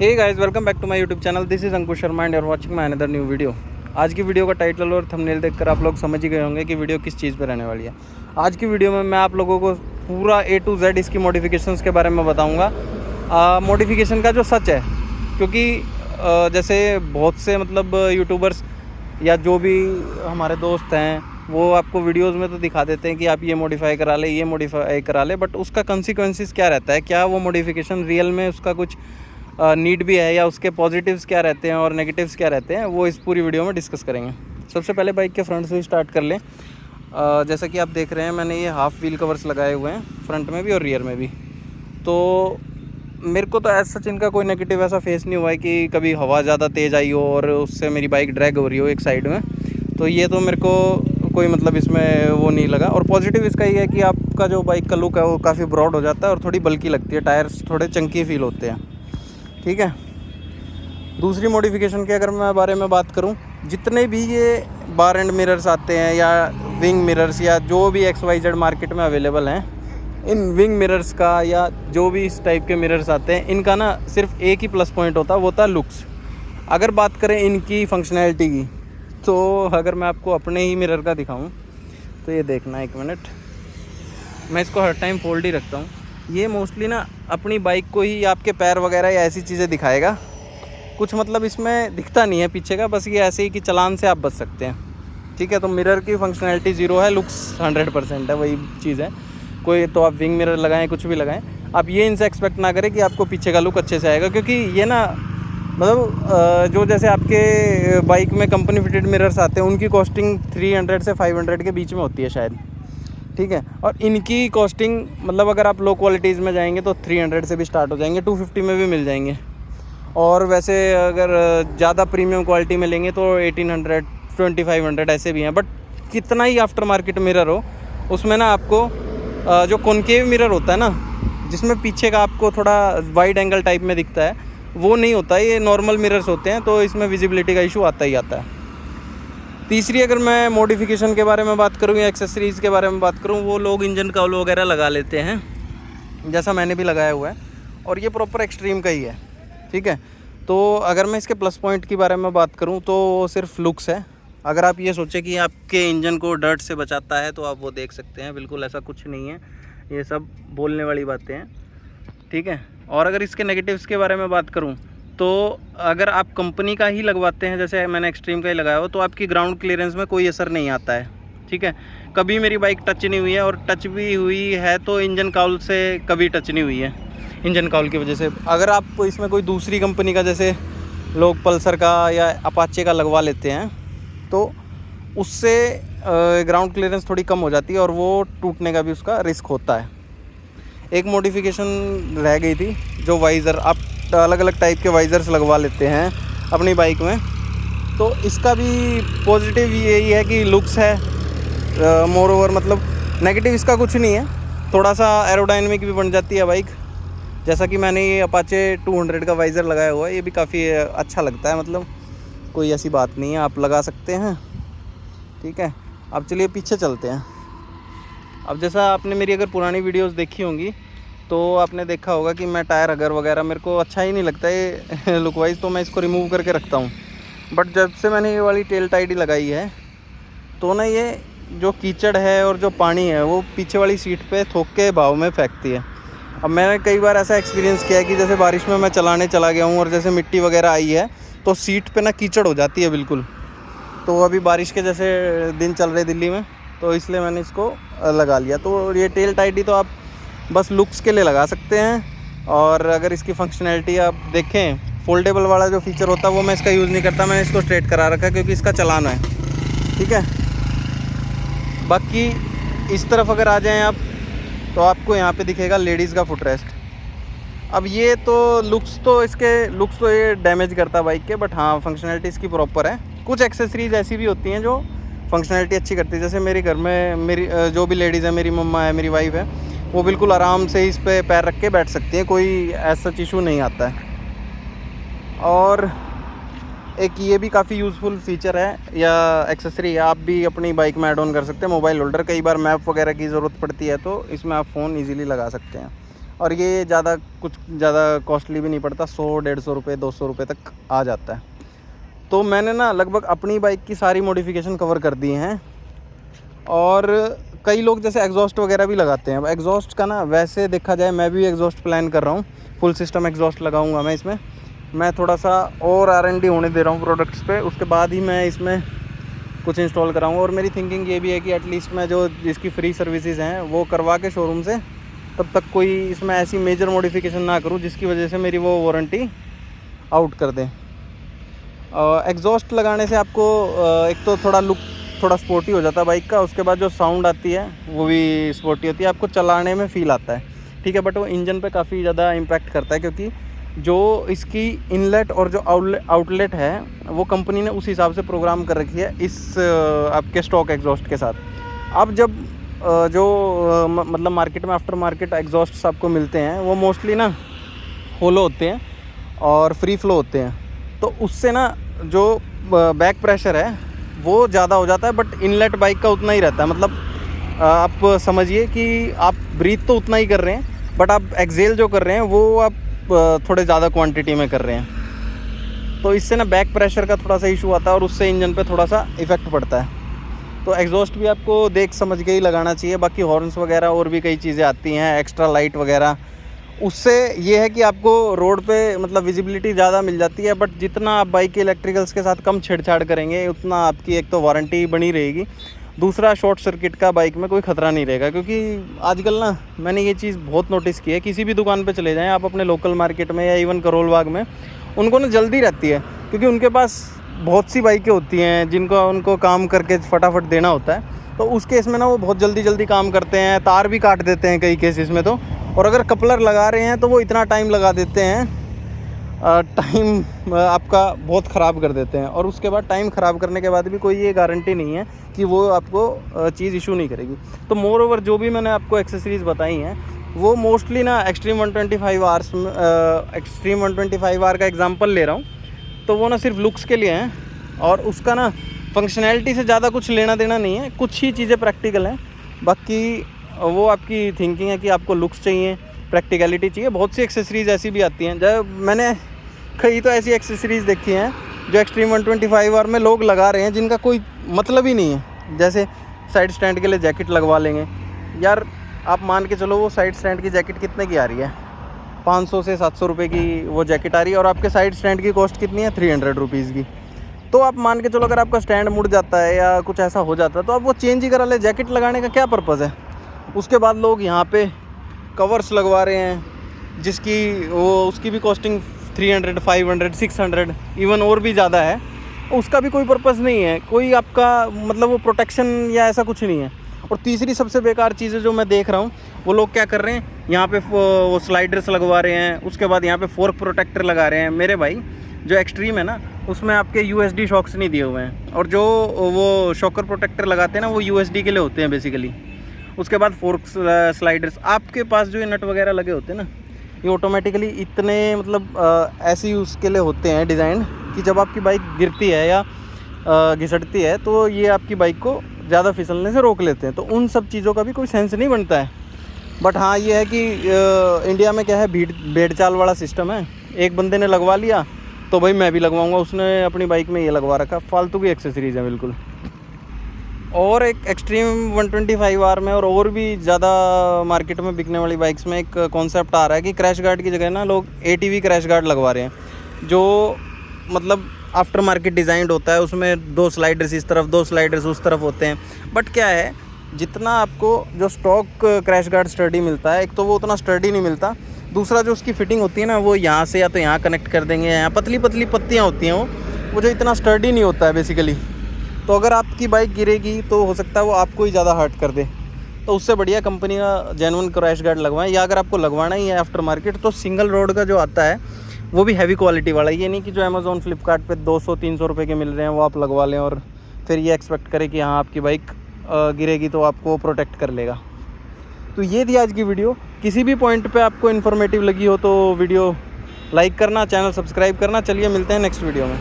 Hey guys, welcome back to my YouTube channel. This is Ankush Sharma and you are watching my another new video. आज की video का title और thumbnail देखकर आप लोग समझ ही गए होंगे कि वीडियो किस चीज़ पर रहने वाली है। आज की वीडियो में मैं आप लोगों को पूरा A to Z इसकी मॉडिफिकेशंस के बारे में बताऊँगा। मॉडिफिकेशन का जो सच है, क्योंकि जैसे बहुत से मतलब यूट्यूबर्स या जो भी हमारे दोस्त हैं वो आपको वीडियोस में तो दिखा देते हैं कि आप ये मॉडिफाई करा ले, ये मॉडिफाई करा ले, बट उसका कंसिक्वेंसेस क्या रहता है, क्या वो मॉडिफिकेशन रियल में उसका कुछ नीड भी है या उसके पॉजिटिव्स क्या रहते हैं और नेगेटिव्स क्या रहते हैं, वो इस पूरी वीडियो में डिस्कस करेंगे। सबसे पहले बाइक के फ्रंट से ही स्टार्ट कर लें। जैसा कि आप देख रहे हैं, मैंने ये हाफ़ व्हील कवर्स लगाए हुए हैं फ्रंट में भी और रियर में भी। तो मेरे को तो ऐसा इनका कोई नेगेटिव ऐसा फेस नहीं हुआ है कि कभी हवा ज़्यादा तेज़ आई हो और उससे मेरी बाइक ड्रैग हो रही हो एक साइड में। तो ये तो मेरे को कोई मतलब इसमें वो नहीं लगा। और पॉजिटिव इसका ये है कि आपका जो बाइक का लुक है वो काफ़ी ब्रॉड हो जाता है और थोड़ी बल्की लगती है, टायर्स थोड़े चंकी फील होते हैं। ठीक है। दूसरी मॉडिफिकेशन के अगर मैं बारे में बात करूं, जितने भी ये बार एंड मिरर्स आते हैं या विंग मिरर्स या जो भी XYZ मार्केट में अवेलेबल हैं, इन विंग मिरर्स का या जो भी इस टाइप के मिरर्स आते हैं, इनका ना सिर्फ एक ही प्लस पॉइंट होता है, वो होता है लुक्स। अगर बात करें इनकी फंक्शनैलिटी की, तो अगर मैं आपको अपने ही मिरर का दिखाऊं तो ये देखना, एक मिनट, मैं इसको हर टाइम फोल्ड ही रखता हूँ। ये मोस्टली ना अपनी बाइक को ही आपके पैर वगैरह या ऐसी चीज़ें दिखाएगा। कुछ मतलब इसमें दिखता नहीं है पीछे का, बस ये ऐसे ही कि चालान से आप बच सकते हैं। ठीक है। तो मिरर की फंक्शनैलिटी 0 है, लुक्स 100% है, वही चीज़ है। कोई तो आप विंग मिरर लगाएं, कुछ भी लगाएं, आप ये इनसे एक्सपेक्ट ना करें कि आपको पीछे का लुक अच्छे से आएगा, क्योंकि ये ना मतलब जो जैसे आपके बाइक में कंपनी फिटेड मिरर्स आते हैं उनकी कॉस्टिंग 300 से 500 के बीच में होती है शायद। ठीक है। और इनकी कॉस्टिंग मतलब अगर आप लो क्वालिटीज़ में जाएंगे तो 300 से भी स्टार्ट हो जाएंगे, 250 में भी मिल जाएंगे। और वैसे अगर ज़्यादा प्रीमियम क्वालिटी में लेंगे तो 1800 2500 ऐसे भी हैं। बट कितना ही आफ्टर मार्केट मिरर हो, उसमें ना आपको जो कॉनकेव मिरर होता है ना, जिसमें पीछे का आपको थोड़ा वाइड एंगल टाइप में दिखता है, वो नहीं होता है। ये नॉर्मल मिरर्स होते हैं, तो इसमें विजिबिलिटी का इशू आता ही आता है। तीसरी अगर मैं मॉडिफिकेशन के बारे में बात करूँ या एक्सेसरीज़ के बारे में बात करूँ, वो लोग इंजन काउल वगैरह लगा लेते हैं, जैसा मैंने भी लगाया हुआ है, और ये प्रॉपर एक्सट्रीम का ही है। ठीक है। तो अगर मैं इसके प्लस पॉइंट के बारे में बात करूँ तो वो सिर्फ लुक्स है। अगर आप ये सोचें कि आपके इंजन को डर्ट से बचाता है तो आप वो देख सकते हैं, बिल्कुल ऐसा कुछ नहीं है, ये सब बोलने वाली बातें हैं। ठीक है। और अगर इसके नेगेटिव्स के बारे में बात करूं, तो अगर आप कंपनी का ही लगवाते हैं, जैसे मैंने एक्सट्रीम का ही लगाया हो, तो आपकी ग्राउंड क्लियरेंस में कोई असर नहीं आता है। ठीक है। कभी मेरी बाइक टच नहीं हुई है, और टच भी हुई है तो इंजन काउल से कभी टच नहीं हुई है, इंजन काउल की वजह से। अगर आप इसमें कोई दूसरी कंपनी का, जैसे लोग पल्सर का या अपाचे का लगवा लेते हैं, तो उससे ग्राउंड क्लियरेंस थोड़ी कम हो जाती है और वो टूटने का भी उसका रिस्क होता है। एक मॉडिफिकेशन रह गई थी, जो वाइज़र, आप अलग अलग टाइप के वाइज़र्स लगवा लेते हैं अपनी बाइक में, तो इसका भी पॉजिटिव यही है कि लुक्स है। मोर ओवर मतलब नेगेटिव इसका कुछ नहीं है, थोड़ा सा एरोडायनेमिक भी बन जाती है बाइक। जैसा कि मैंने ये अपाचे 200 का वाइज़र लगाया हुआ है, ये भी काफ़ी अच्छा लगता है, मतलब कोई ऐसी बात नहीं है, आप लगा सकते हैं। ठीक है। अब चलिए पीछे चलते हैं। अब जैसा आपने मेरी अगर पुरानी वीडियोस देखी होंगी तो आपने देखा होगा कि मैं टायर अगर वगैरह मेरे को अच्छा ही नहीं लगता है लुक वाइज, तो मैं इसको रिमूव करके रखता हूँ। बट जब से मैंने ये वाली टेल टाइडी लगाई है, तो ना ये जो कीचड़ है और जो पानी है वो पीछे वाली सीट पे थोक के भाव में फेंकती है। अब मैंने कई बार ऐसा एक्सपीरियंस किया है कि जैसे बारिश में मैं चलाने चला गया हूँ और जैसे मिट्टी वगैरह आई है तो सीट पे ना कीचड़ हो जाती है बिल्कुल। तो अभी बारिश के जैसे दिन चल रहे दिल्ली में, तो इसलिए मैंने इसको लगा लिया। तो ये टेल टाइडी तो आप बस लुक्स के लिए लगा सकते हैं। और अगर इसकी फंक्शनैलिटी आप देखें, फोल्डेबल वाला जो फीचर होता है वो मैं इसका यूज़ नहीं करता, मैंने इसको स्ट्रेट करा रखा है क्योंकि इसका चलान है। ठीक है। बाकी इस तरफ अगर आ जाएं आप, तो आपको यहाँ पे दिखेगा लेडीज़ का फुट रेस्ट। अब ये तो लुक्स तो ये डैमेज करता है बाइक के, बट हाँ फंक्शनैलिटी इसकी प्रॉपर है। कुछ एक्सेसरीज़ ऐसी भी होती हैं जो फंक्शनैलिटी अच्छी करती है, जैसे मेरे घर में मेरी जो भी लेडीज़ है, मेरी मम्मा है, मेरी वाइफ है, वो बिल्कुल आराम से इस पे पैर रख के बैठ सकती हैं, कोई ऐसा इशू नहीं आता है। और एक ये भी काफ़ी यूज़फुल फीचर है या एक्सेसरी है, आप भी अपनी बाइक में ऐड ऑन कर सकते हैं, मोबाइल होल्डर। कई बार मैप वगैरह की ज़रूरत पड़ती है तो इसमें आप फ़ोन ईज़िली लगा सकते हैं। और ये कुछ ज़्यादा कॉस्टली भी नहीं पड़ता, 100-150 रुपये 200 रुपये तक आ जाता है। तो मैंने ना लगभग अपनी बाइक की सारी मॉडिफिकेशन कवर कर दी हैं। और कई लोग जैसे एग्जॉस्ट वगैरह भी लगाते हैं। अब एग्जॉस्ट का ना वैसे देखा जाए मैं भी एग्जॉस्ट प्लान कर रहा हूँ, फुल सिस्टम एग्जॉस्ट लगाऊंगा मैं इसमें। मैं थोड़ा सा और R&D होने दे रहा हूँ प्रोडक्ट्स पे, उसके बाद ही मैं इसमें कुछ इंस्टॉल कराऊंगा। और मेरी थिंकिंग ये भी है कि एटलीस्ट मैं जो इसकी फ्री सर्विसेज हैं वो करवा के शोरूम से, तब तक कोई इसमें ऐसी मेजर मॉडिफिकेशन ना करूँ जिसकी वजह से मेरी वो वारंटी आउट कर दें। एग्जॉस्ट लगाने से आपको एक तो थोड़ा लुक थोड़ा स्पोर्टी हो जाता है बाइक का, उसके बाद जो साउंड आती है वो भी स्पोर्टी होती है, आपको चलाने में फ़ील आता है, ठीक है। बट वो इंजन पे काफ़ी ज़्यादा इम्पैक्ट करता है, क्योंकि जो इसकी इनलेट और जो आउटलेट है वो कंपनी ने उस हिसाब से प्रोग्राम कर रखी है इस आपके स्टॉक एग्जॉस्ट के साथ। अब जब मतलब मार्केट में आफ्टर मार्केट एग्जॉस्ट आपको मिलते हैं वो मोस्टली ना होलो होते हैं और फ्री फ्लो होते हैं, तो उससे ना जो बैक प्रेशर है वो ज़्यादा हो जाता है, बट इनलेट बाइक का उतना ही रहता है। मतलब आप समझिए कि आप ब्रीथ तो उतना ही कर रहे हैं, बट आप एक्सेल जो कर रहे हैं वो आप थोड़े ज़्यादा क्वांटिटी में कर रहे हैं, तो इससे ना बैक प्रेशर का थोड़ा सा इशू आता है और उससे इंजन पे थोड़ा सा इफ़ेक्ट पड़ता है। तो एग्जॉस्ट भी आपको देख समझ के ही लगाना चाहिए। बाकी हॉर्न्स वगैरह और भी कई चीज़ें आती हैं, एक्स्ट्रा लाइट वगैरह, उससे ये है कि आपको रोड पे मतलब विजिबिलिटी ज़्यादा मिल जाती है। बट जितना आप बाइक के इलेक्ट्रिकल्स के साथ कम छेड़छाड़ करेंगे उतना आपकी एक तो वारंटी बनी रहेगी, दूसरा शॉर्ट सर्किट का बाइक में कोई ख़तरा नहीं रहेगा। क्योंकि आजकल ना मैंने ये चीज़ बहुत नोटिस की है, किसी भी दुकान पे चले जाएं आप अपने लोकल मार्केट में या इवन करोल बाग में, उनको ना जल्दी रहती है, क्योंकि उनके पास बहुत सी बाइकें होती हैं जिनको उनको काम करके फटाफट देना होता है। तो उस केस में ना वो बहुत जल्दी काम करते हैं, तार भी काट देते हैं कई केसेस में तो। और अगर कपलर लगा रहे हैं तो वो इतना टाइम लगा देते हैं, टाइम आपका बहुत ख़राब कर देते हैं। और उसके बाद टाइम ख़राब करने के बाद भी कोई ये गारंटी नहीं है कि वो आपको चीज़ इशू नहीं करेगी। तो मोर ओवर जो भी मैंने आपको एक्सेसरीज़ बताई हैं वो मोस्टली ना एक्सट्रीम 125 आवर्स एक्सट्रीम 125 आवर का एग्जांपल ले रहा हूँ, तो वो ना सिर्फ लुक्स के लिए हैं और उसका ना फंक्शनैलिटी से ज़्यादा कुछ लेना देना नहीं है, कुछ ही चीज़ें प्रैक्टिकल हैं। बाकी वो आपकी थिंकिंग है कि आपको लुक्स चाहिए, प्रैक्टिकलिटी चाहिए। बहुत सी एक्सेसरीज़ ऐसी भी आती हैं, जब मैंने कई तो ऐसी एक्सेसरीज़ देखी हैं जो एक्सट्रीम 125 आवर में लोग लगा रहे हैं जिनका कोई मतलब ही नहीं है। जैसे साइड स्टैंड के लिए जैकेट लगवा लेंगे, यार आप मान के चलो वो साइड स्टैंड की जैकेट कितने की आ रही है, 500 से 700 रुपये की वो जैकेट आ रही है, और आपके साइड स्टैंड की कॉस्ट कितनी है, 300 रुपीज़ की। तो आप मान के चलो अगर आपका स्टैंड मुड़ जाता है या कुछ ऐसा हो जाता है तो आप वो चेंज ही करा ले, जैकेट लगाने का क्या पर्पज़ है। उसके बाद लोग यहाँ पे कवर्स लगवा रहे हैं जिसकी उसकी भी कॉस्टिंग 300, 500, 600 इवन और भी ज़्यादा है, उसका भी कोई पर्पज़ नहीं है, कोई आपका मतलब वो प्रोटेक्शन या ऐसा कुछ नहीं है। और तीसरी सबसे बेकार चीज़ जो मैं देख रहा हूँ वो लोग क्या कर रहे हैं, यहाँ पे वो स्लाइडर्स लगवा रहे हैं, उसके बाद यहाँ पे फोर्क प्रोटेक्टर लगा रहे हैं। मेरे भाई जो एक्सट्रीम है ना उसमें आपके USD शॉक्स नहीं दिए हुए हैं, और जो वो शॉकर प्रोटेक्टर लगाते हैं ना वो USD के लिए होते हैं बेसिकली। उसके बाद फोर्क स्लाइडर्स, आपके पास जो ये नट वगैरह लगे होते हैं ना ये ऑटोमेटिकली इतने मतलब ऐसे उसके लिए होते हैं डिज़ाइन कि जब आपकी बाइक गिरती है या घिसटती है तो ये आपकी बाइक को ज़्यादा फिसलने से रोक लेते हैं। तो उन सब चीज़ों का भी कोई सेंस नहीं बनता है। बट हाँ ये है कि इंडिया में क्या है, भेड़ चाल वाला सिस्टम है, एक बंदे ने लगवा लिया तो भाई मैं भी लगवाऊंगा, उसने अपनी बाइक में ये लगवा रखा, फालतू की एक्सेसरीज़ है बिल्कुल। और एक एक्सट्रीम 125 आर में और भी ज़्यादा मार्केट में बिकने वाली बाइक्स में एक कॉन्सेप्ट आ रहा है कि क्रैश गार्ड की जगह ना लोग ATV क्रैश गार्ड लगवा रहे हैं, जो मतलब आफ्टर मार्केट डिज़ाइंड होता है, उसमें 2 स्लाइडर्स इस तरफ 2 स्लाइडर्स उस तरफ होते हैं। बट क्या है, जितना आपको जो स्टॉक क्रैश गार्ड स्टडी मिलता है, एक तो वो उतना स्टडी नहीं मिलता, दूसरा जो उसकी फिटिंग होती है ना वो यहाँ से या तो यहाँ कनेक्ट कर देंगे, यहाँ पतली पतली पत्तियाँ होती हैं वो जो इतना स्टडी नहीं होता है बेसिकली। तो अगर आपकी बाइक गिरेगी तो हो सकता है वो आपको ही ज़्यादा हर्ट कर दे। तो उससे बढ़िया कंपनी का जेन्युइन क्रैश गार्ड लगवाएं, या अगर आपको लगवाना ही है आफ्टर मार्केट तो सिंगल रोड का जो आता है वो भी हैवी क्वालिटी वाला, ये नहीं कि जो अमेज़ॉन फ्लिपकार्ट पे 200-300 रुपये के मिल रहे हैं वो आप लगवा लें और फिर ये एक्सपेक्ट करें कि हाँ आपकी बाइक गिरेगी तो आपको प्रोटेक्ट कर लेगा। तो ये थी आज की वीडियो। किसी भी पॉइंट पे आपको इन्फॉर्मेटिव लगी हो तो वीडियो लाइक करना, चैनल सब्सक्राइब करना। चलिए मिलते हैं नेक्स्ट वीडियो में।